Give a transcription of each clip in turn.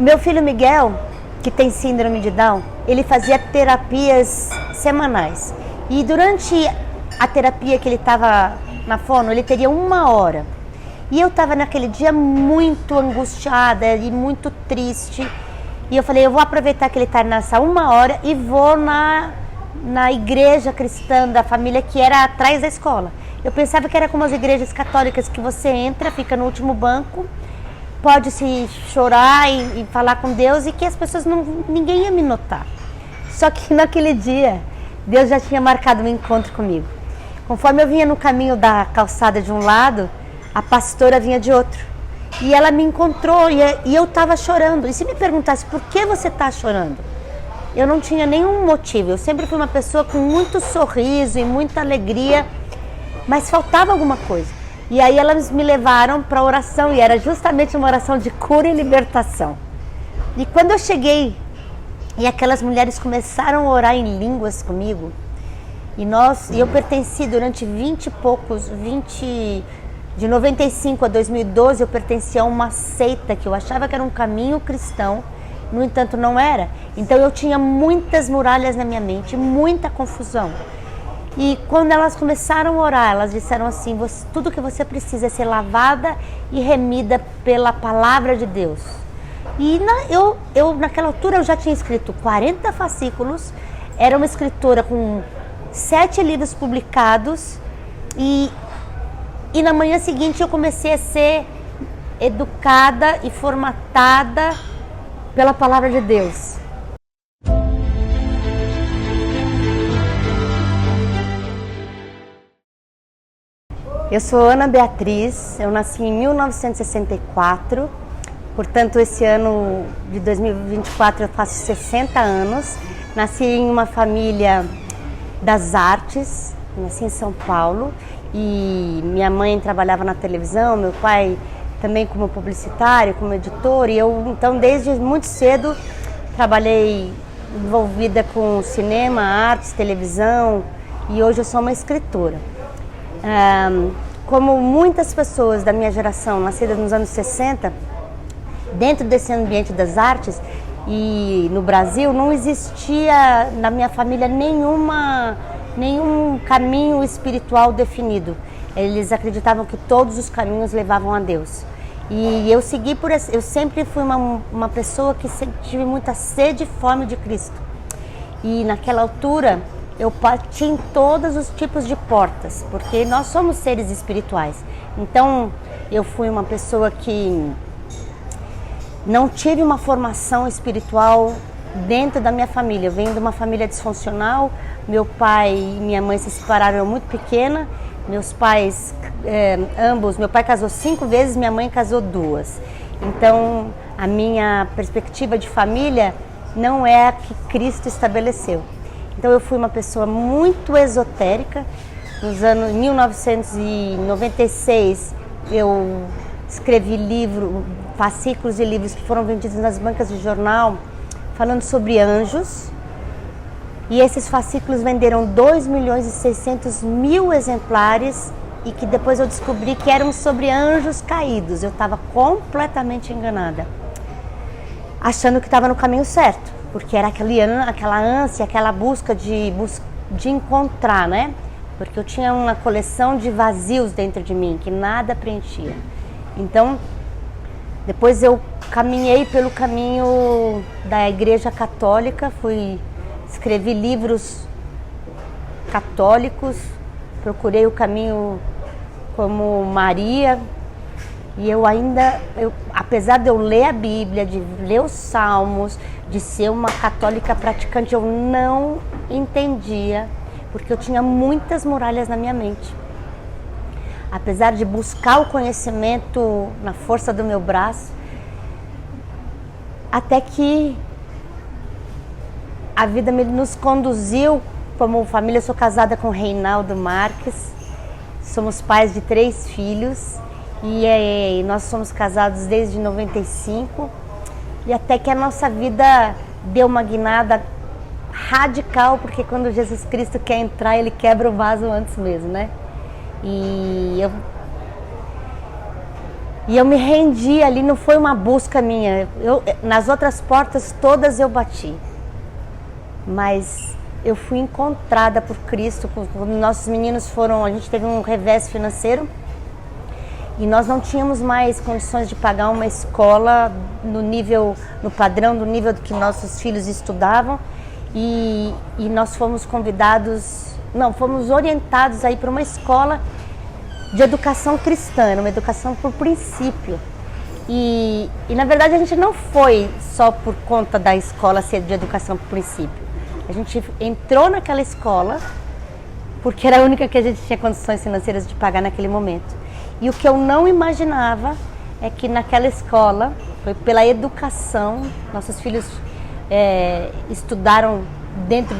Meu filho Miguel, que tem síndrome de Down, ele fazia terapias semanais. E durante a terapia que ele estava na fono, ele teria 1 hora. E eu estava naquele dia muito angustiada e muito triste. E eu falei, eu vou aproveitar que ele está nessa 1 hora e vou na igreja cristã da família que era atrás da escola. Eu pensava que era como as igrejas católicas, que você entra, fica no último banco, pode se chorar e falar com Deus e que as pessoas ninguém ia me notar. Só que naquele dia, Deus já tinha marcado um encontro comigo. Conforme eu vinha no caminho da calçada de um lado, a pastora vinha de outro. E ela me encontrou e eu estava chorando. E se me perguntasse por que você está chorando? Eu não tinha nenhum motivo. Eu sempre fui uma pessoa com muito sorriso e muita alegria, mas faltava alguma coisa. E aí elas me levaram para a oração, e era justamente uma oração de cura e libertação. E quando eu cheguei, e aquelas mulheres começaram a orar em línguas comigo, e eu pertenci durante de 95 a 2012, eu pertencia a uma seita que eu achava que era um caminho cristão, no entanto não era. Então eu tinha muitas muralhas na minha mente, muita confusão. E quando elas começaram a orar, elas disseram assim, tudo que você precisa é ser lavada e remida pela palavra de Deus. E naquela altura eu já tinha escrito 40 fascículos, era uma escritora com 7 livros publicados, e na manhã seguinte eu comecei a ser educada e formatada pela palavra de Deus. Eu sou Ana Beatriz, eu nasci em 1964, portanto esse ano de 2024 eu faço 60 anos. Nasci em uma família das artes, nasci em São Paulo, e minha mãe trabalhava na televisão, meu pai também como publicitário, como editor, e eu então desde muito cedo trabalhei envolvida com cinema, artes, televisão, e hoje eu sou uma escritora. Como muitas pessoas da minha geração, nascidas nos anos 60, dentro desse ambiente das artes e no Brasil, não existia na minha família nenhum caminho espiritual definido. Eles acreditavam que todos os caminhos levavam a Deus. E eu sempre fui uma pessoa que sempre tive muita sede e fome de Cristo. E naquela altura eu bati em todos os tipos de portas, porque nós somos seres espirituais. Então eu fui uma pessoa que não tive uma formação espiritual dentro da minha família. Eu venho de uma família disfuncional, meu pai e minha mãe se separaram muito pequena, meus pais, meu pai casou 5 vezes, minha mãe casou 2. Então a minha perspectiva de família não é a que Cristo estabeleceu. Então eu fui uma pessoa muito esotérica. Nos anos 1996 eu escrevi fascículos de livros que foram vendidos nas bancas de jornal, falando sobre anjos. E esses fascículos venderam 2.600.000 exemplares, e que depois eu descobri que eram sobre anjos caídos. Eu estava completamente enganada, achando que estava no caminho certo, porque era aquela ânsia, aquela busca de encontrar, né? Porque eu tinha uma coleção de vazios dentro de mim, que nada preenchia. Então, depois eu caminhei pelo caminho da Igreja Católica, escrevi livros católicos, procurei o caminho como Maria, e apesar de eu ler a Bíblia, de ler os Salmos, de ser uma católica praticante, eu não entendia, porque eu tinha muitas muralhas na minha mente. Apesar de buscar o conhecimento na força do meu braço, até que a vida nos conduziu como família. Eu sou casada com Reinaldo Marques, somos pais de 3 filhos, e nós somos casados desde 95, e até que a nossa vida deu uma guinada radical, porque quando Jesus Cristo quer entrar, ele quebra o vaso antes mesmo, né? E E eu me rendi ali, não foi uma busca minha. Nas outras portas todas eu bati. Mas eu fui encontrada por Cristo. Quando nossos meninos foram, a gente teve um revés financeiro e nós não tínhamos mais condições de pagar uma escola no padrão do nível que nossos filhos estudavam, e nós fomos fomos orientados a ir para uma escola de educação cristã, uma educação por princípio. E na verdade a gente não foi só por conta da escola ser de educação por princípio. A gente entrou naquela escola porque era a única que a gente tinha condições financeiras de pagar naquele momento. E o que eu não imaginava é que naquela escola, foi pela educação, nossos filhos estudaram dentro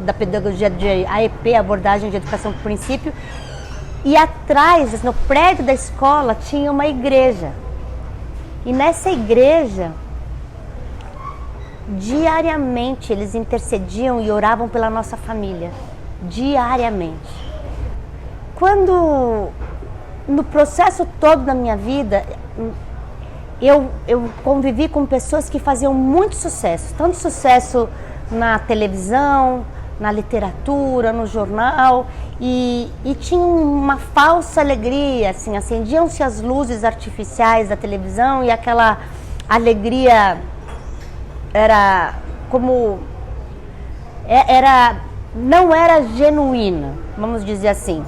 da pedagogia de AEP, abordagem de educação por princípio, e atrás, no prédio da escola, tinha uma igreja. E nessa igreja, diariamente eles intercediam e oravam pela nossa família. Diariamente. No processo todo da minha vida, eu convivi com pessoas que faziam muito sucesso. Tanto sucesso na televisão, na literatura, no jornal. E tinham uma falsa alegria, assim, acendiam-se as luzes artificiais da televisão e aquela alegria não era genuína, vamos dizer assim.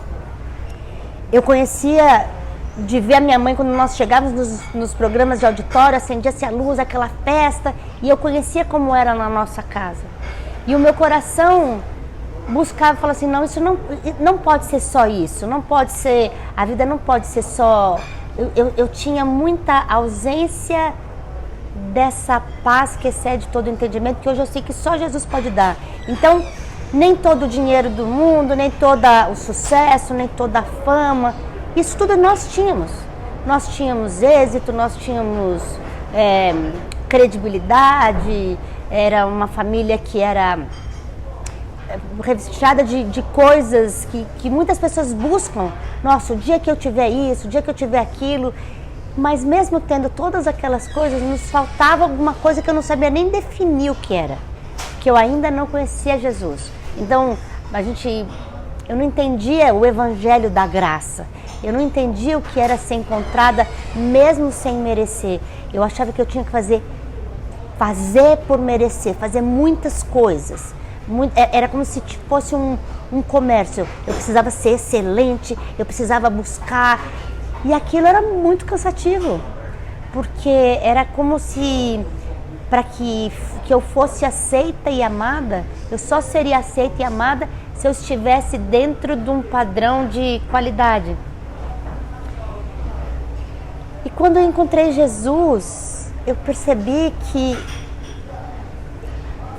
Eu conhecia de ver a minha mãe quando nós chegávamos nos programas de auditório, acendia-se a luz, aquela festa, e eu conhecia como era na nossa casa. E o meu coração buscava, falava assim, não, isso não pode ser só isso, não pode ser, a vida não pode ser só... Eu tinha muita ausência dessa paz que excede todo entendimento, que hoje eu sei que só Jesus pode dar. Então, nem todo o dinheiro do mundo, nem todo o sucesso, nem toda a fama, isso tudo nós tínhamos. Nós tínhamos êxito, nós tínhamos credibilidade, era uma família que era recheada de coisas que muitas pessoas buscam. Nossa, o dia que eu tiver isso, o dia que eu tiver aquilo. Mas mesmo tendo todas aquelas coisas, nos faltava alguma coisa que eu não sabia nem definir o que era. Que eu ainda não conhecia Jesus. Então, eu não entendia o evangelho da graça. Eu não entendia o que era ser encontrada mesmo sem merecer. Eu achava que eu tinha que fazer por merecer, fazer muitas coisas. Era como se fosse um comércio. Eu precisava ser excelente, eu precisava buscar. E aquilo era muito cansativo. Porque era como se, para que eu fosse aceita e amada, eu só seria aceita e amada se eu estivesse dentro de um padrão de qualidade. E quando eu encontrei Jesus, eu percebi que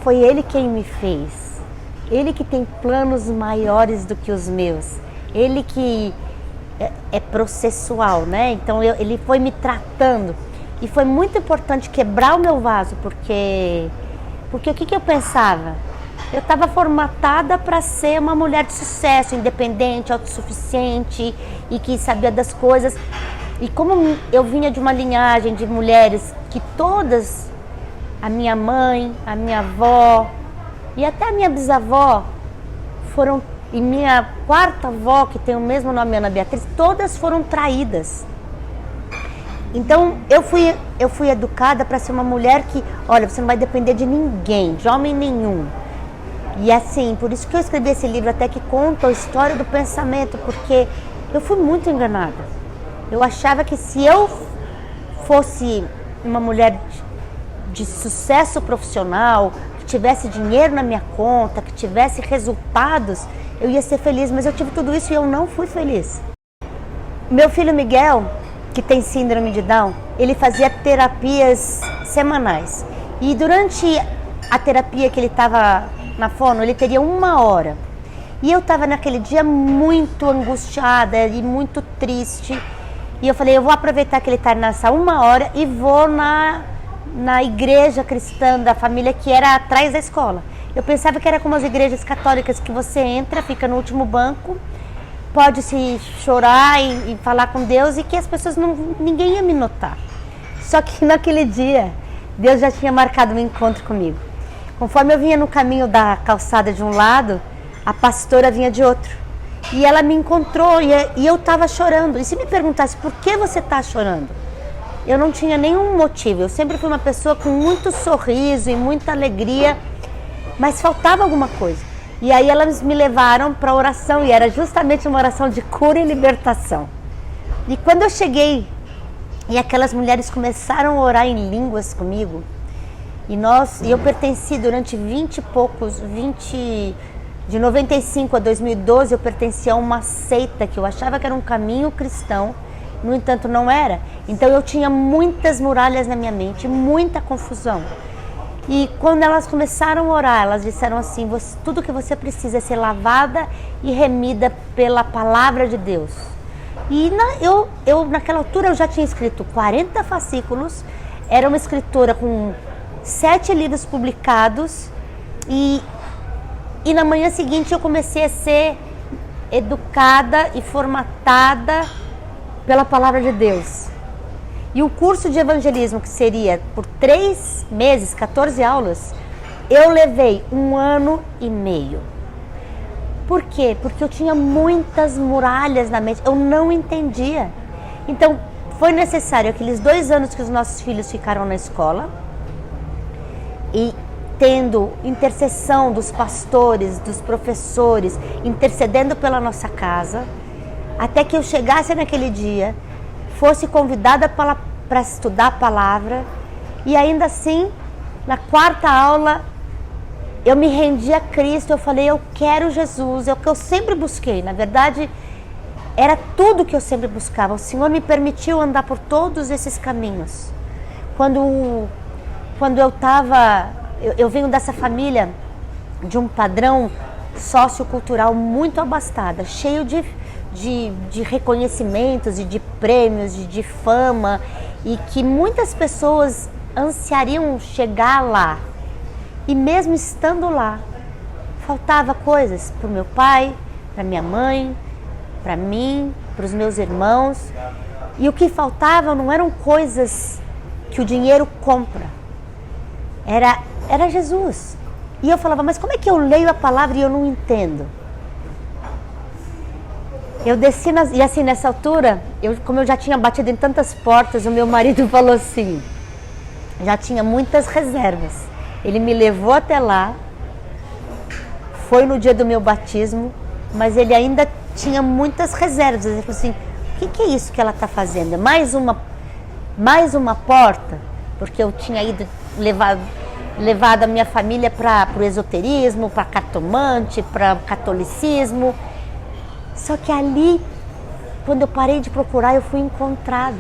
foi Ele quem me fez. Ele que tem planos maiores do que os meus. Ele que é processual, né? Então Ele foi me tratando. E foi muito importante quebrar o meu vaso, porque o que eu pensava? Eu estava formatada para ser uma mulher de sucesso, independente, autossuficiente e que sabia das coisas. E como eu vinha de uma linhagem de mulheres que todas, a minha mãe, a minha avó e até a minha bisavó e minha quarta avó, que tem o mesmo nome, Ana Beatriz, todas foram traídas. Então eu fui educada para ser uma mulher que, olha, você não vai depender de ninguém, de homem nenhum. E assim, por isso que eu escrevi esse livro até que conta a história do pensamento, porque eu fui muito enganada. Eu achava que se eu fosse uma mulher de sucesso profissional, que tivesse dinheiro na minha conta, que tivesse resultados, eu ia ser feliz, mas eu tive tudo isso e eu não fui feliz. Meu filho Miguel, que tem síndrome de Down, ele fazia terapias semanais. E durante a terapia que ele estava na fono, ele teria 1 hora. E eu estava naquele dia muito angustiada e muito triste. E eu falei, eu vou aproveitar que ele está nessa 1 hora e vou na igreja cristã da família que era atrás da escola. Eu pensava que era como as igrejas católicas, que você entra, fica no último banco pode se chorar e falar com Deus e que as pessoas ninguém ia me notar. Só que naquele dia, Deus já tinha marcado um encontro comigo. Conforme eu vinha no caminho da calçada de um lado, a pastora vinha de outro. E ela me encontrou e eu estava chorando. E se me perguntasse por que você está chorando? Eu não tinha nenhum motivo. Eu sempre fui uma pessoa com muito sorriso e muita alegria, mas faltava alguma coisa. E aí elas me levaram para a oração, e era justamente uma oração de cura e libertação. E quando eu cheguei, e aquelas mulheres começaram a orar em línguas comigo, e eu pertenci durante 20 e poucos, de 95 a 2012, eu pertencia a uma seita que eu achava que era um caminho cristão, no entanto não era. Então eu tinha muitas muralhas na minha mente, muita confusão. E quando elas começaram a orar, elas disseram assim: tudo que você precisa é ser lavada e remida pela palavra de Deus. E naquela altura eu já tinha escrito 40 fascículos, era uma escritora com 7 livros publicados, e na manhã seguinte eu comecei a ser educada e formatada pela palavra de Deus. E o curso de evangelismo, que seria por 3 meses, 14 aulas, eu levei 1 ano e meio. Por quê? Porque eu tinha muitas muralhas na mente, eu não entendia. Então, foi necessário aqueles 2 anos que os nossos filhos ficaram na escola, e tendo intercessão dos pastores, dos professores, intercedendo pela nossa casa, até que eu chegasse naquele dia, fosse convidada para estudar a palavra, e ainda assim, na 4ª aula, eu me rendi a Cristo. Eu falei: eu quero Jesus, é o que eu sempre busquei. Na verdade, era tudo que eu sempre buscava. O Senhor me permitiu andar por todos esses caminhos. Quando eu venho dessa família de um padrão sociocultural muito abastada, cheio de reconhecimentos e de prêmios, de fama, e que muitas pessoas ansiariam chegar lá. E mesmo estando lá, faltava coisas para o meu pai, para minha mãe, para mim, para os meus irmãos. E o que faltava não eram coisas que o dinheiro compra, era Jesus. E eu falava: mas como é que eu leio a palavra e eu não entendo? Eu desci, e assim, nessa altura, como eu já tinha batido em tantas portas, o meu marido falou assim, já tinha muitas reservas. Ele me levou até lá, foi no dia do meu batismo, mas ele ainda tinha muitas reservas. Ele falou assim: o que é isso que ela está fazendo? Mais uma porta? Porque eu tinha levado a minha família para o esoterismo, para cartomante, para o catolicismo. Só que ali, quando eu parei de procurar, eu fui encontrada.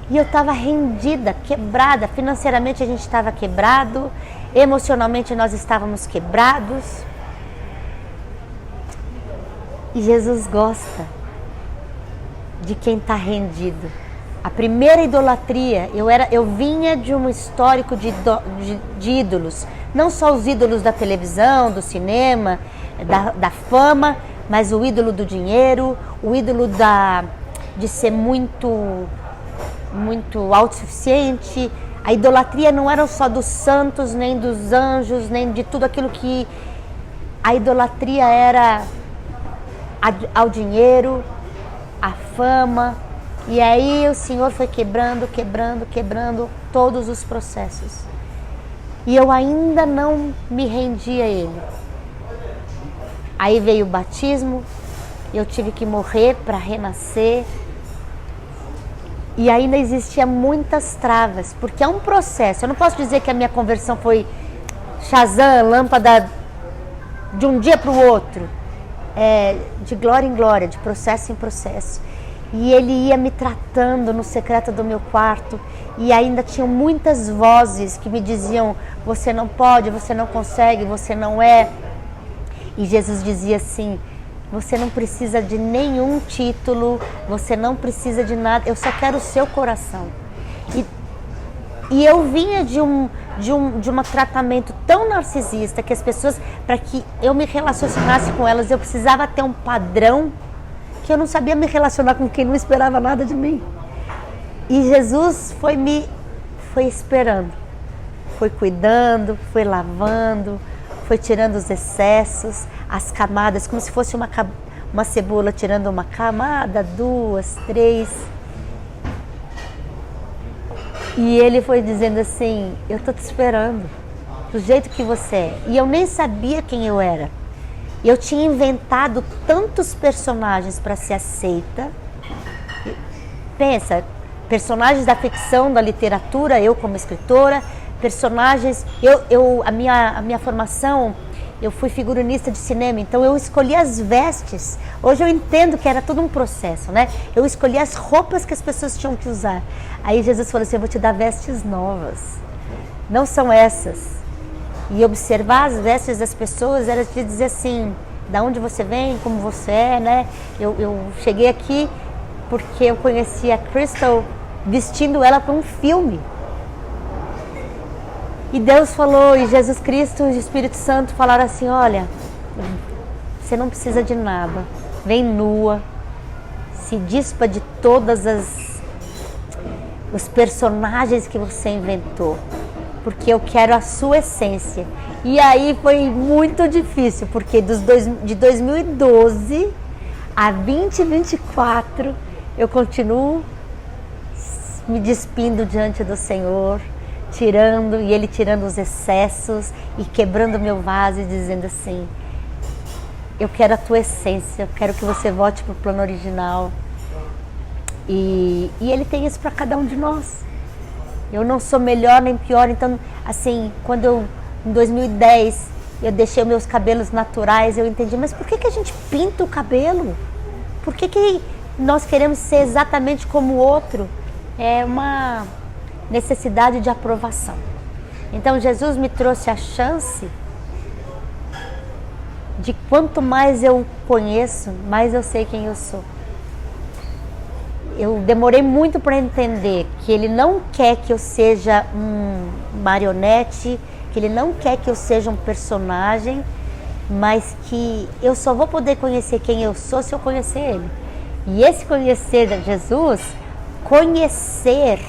E eu estava rendida, quebrada. Financeiramente a gente estava quebrado, emocionalmente nós estávamos quebrados. E Jesus gosta de quem está rendido. A primeira idolatria, eu vinha de um histórico de ídolos. Não só os ídolos da televisão, do cinema, da fama, mas o ídolo do dinheiro, o ídolo de ser muito autossuficiente. A idolatria não era só dos santos, nem dos anjos, nem de tudo aquilo que... A idolatria era ao dinheiro, à fama. E aí o Senhor foi quebrando todos os processos. E eu ainda não me rendi a Ele. Aí veio o batismo, eu tive que morrer para renascer. E ainda existia muitas travas, porque é um processo. Eu não posso dizer que a minha conversão foi Shazam, lâmpada de um dia para o outro. De glória em glória, de processo em processo. E Ele ia me tratando no secreto do meu quarto, e ainda tinham muitas vozes que me diziam: você não pode, você não consegue, você não é. E Jesus dizia assim: você não precisa de nenhum título, você não precisa de nada, eu só quero o seu coração. E eu vinha de um tratamento tão narcisista que as pessoas, para que eu me relacionasse com elas, eu precisava ter um padrão que eu não sabia me relacionar com quem não esperava nada de mim. E Jesus foi esperando, foi cuidando, foi lavando, foi tirando os excessos, as camadas, como se fosse uma cebola tirando uma camada, 2, 3. E ele foi dizendo assim, eu tô te esperando, do jeito que você é. E eu nem sabia quem eu era. Eu tinha inventado tantos personagens para ser aceita. Pensa, personagens da ficção, da literatura, eu como escritora, personagens, a minha formação, eu fui figurinista de cinema, então eu escolhi as vestes. Hoje eu entendo que era todo um processo, né? Eu escolhi as roupas que as pessoas tinham que usar. Aí Jesus falou assim, eu vou te dar vestes novas, não são essas. E observar as vestes das pessoas era te dizer assim, da onde você vem, como você é, né? Eu cheguei aqui porque eu conheci a Crystal vestindo ela para um filme. E Deus falou, e Jesus Cristo e o Espírito Santo falaram assim, olha, você não precisa de nada, vem nua, se dispa de todas os personagens que você inventou, porque eu quero a sua essência. E aí foi muito difícil, porque de 2012 a 2024 eu continuo me despindo diante do Senhor, tirando, e Ele tirando os excessos e quebrando meu vaso e dizendo assim, eu quero a tua essência, eu quero que você volte para o plano original. E Ele tem isso para cada um de nós. Eu não sou melhor nem pior, então assim, quando em 2010 eu deixei meus cabelos naturais, eu entendi, mas por que a gente pinta o cabelo? Por que nós queremos ser exatamente como o outro? É uma necessidade de aprovação. Então Jesus me trouxe a chance de quanto mais eu conheço, mais eu sei quem eu sou. Eu demorei muito para entender que Ele não quer que eu seja um marionete, que Ele não quer que eu seja um personagem, mas que eu só vou poder conhecer quem eu sou se eu conhecer Ele. E esse conhecer de Jesus, conhecer,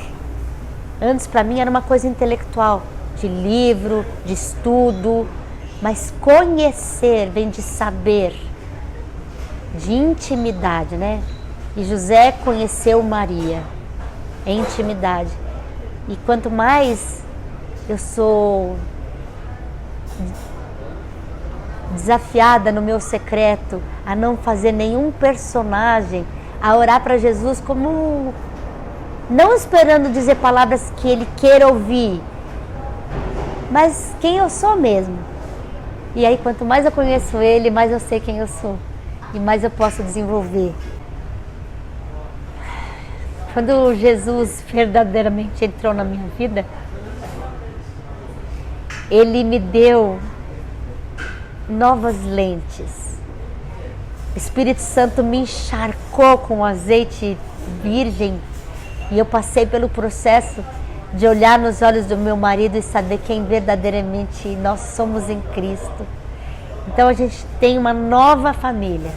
antes para mim era uma coisa intelectual, de livro, de estudo, mas conhecer vem de saber, de intimidade, né? E José conheceu Maria, é intimidade. E quanto mais eu sou desafiada no meu secreto a não fazer nenhum personagem, a orar para Jesus como não esperando dizer palavras que Ele queira ouvir, mas quem eu sou mesmo. E aí quanto mais eu conheço Ele, mais eu sei quem eu sou e mais eu posso desenvolver. Quando Jesus verdadeiramente entrou na minha vida, Ele me deu novas lentes. O Espírito Santo me encharcou com azeite virgem e eu passei pelo processo de olhar nos olhos do meu marido e saber quem verdadeiramente nós somos em Cristo. Então a gente tem uma nova família.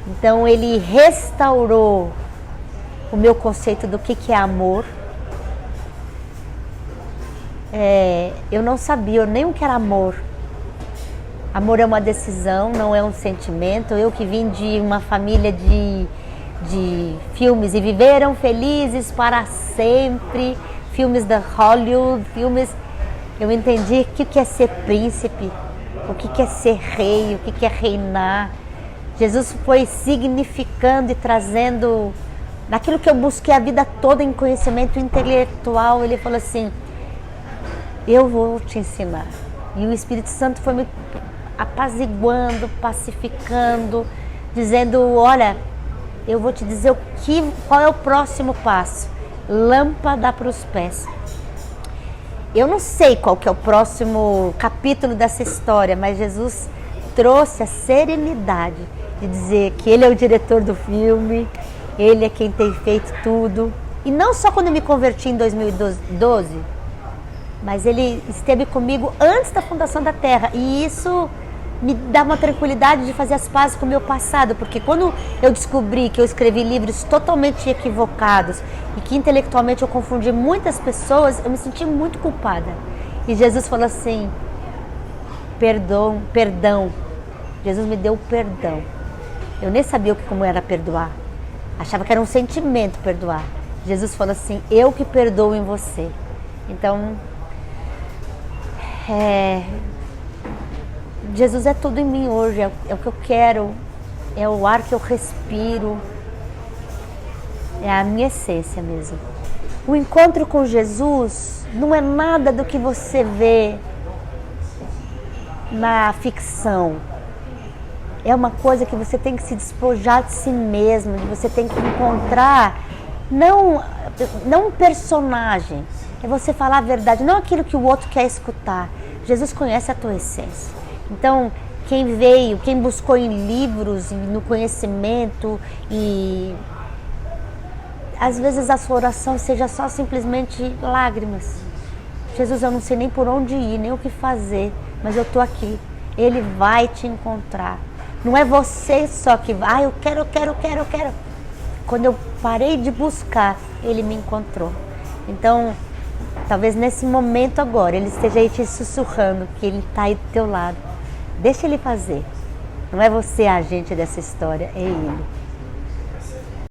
Então Ele restaurou o meu conceito do que é amor. Eu não sabia nem o que era amor. Amor é uma decisão, não é um sentimento. Eu que vim de uma família de filmes e viveram felizes para sempre, filmes da Hollywood, eu entendi o que é ser príncipe, o que é ser rei, o que é reinar. Jesus foi significando e trazendo, naquilo que eu busquei a vida toda em conhecimento intelectual, Ele falou assim, eu vou te ensinar. E o Espírito Santo foi me apaziguando, pacificando, dizendo, olha, eu vou te dizer qual é o próximo passo. Lâmpada para os pés. Eu não sei qual que é o próximo capítulo dessa história, mas Jesus trouxe a serenidade de dizer que Ele é o diretor do filme, Ele é quem tem feito tudo. E não só quando eu me converti em 2012, mas Ele esteve comigo antes da fundação da Terra. E isso me dá uma tranquilidade de fazer as pazes com o meu passado, porque quando eu descobri que eu escrevi livros totalmente equivocados e que intelectualmente eu confundi muitas pessoas, eu me senti muito culpada. E Jesus falou assim, perdão. Jesus me deu perdão. Eu nem sabia como era perdoar. Achava que era um sentimento perdoar. Jesus falou assim, eu que perdoo em você. Então, Jesus é tudo em mim hoje, é o que eu quero, é o ar que eu respiro, é a minha essência mesmo. O encontro com Jesus não é nada do que você vê na ficção. É uma coisa que você tem que se despojar de si mesmo, você tem que encontrar, não um personagem, é você falar a verdade, não aquilo que o outro quer escutar. Jesus conhece a tua essência. Então, quem buscou em livros, no conhecimento, e às vezes a sua oração seja só simplesmente lágrimas. Jesus, eu não sei nem por onde ir, nem o que fazer, mas eu estou aqui. Ele vai te encontrar. Não é você só que vai, eu quero. Quando eu parei de buscar, ele me encontrou. Então, talvez nesse momento agora, ele esteja aí te sussurrando que ele está aí do teu lado. Deixa ele fazer. Não é você a agente dessa história, é ele.